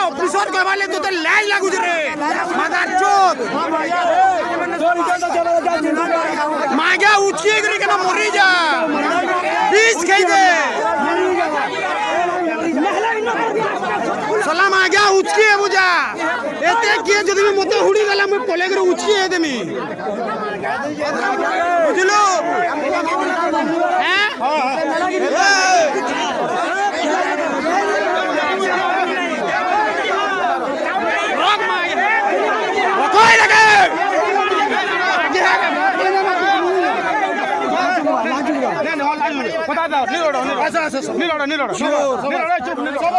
officer कहवाले तू तो लाज लागू रे मदार चोद मागा उची करी के मरी जा बीस खाई दे सलाम आज्ञा उचकी है बुझा एते किए जदी में मते हुडी गला मैं पले करे उचकी है देमी बुझलो हैं रोक मागे कोई लगे पता था नहीं लोड़ा नहीं लोड़ा नहीं लोड़ा नहीं लोड़ा चुप नहीं लोड़ा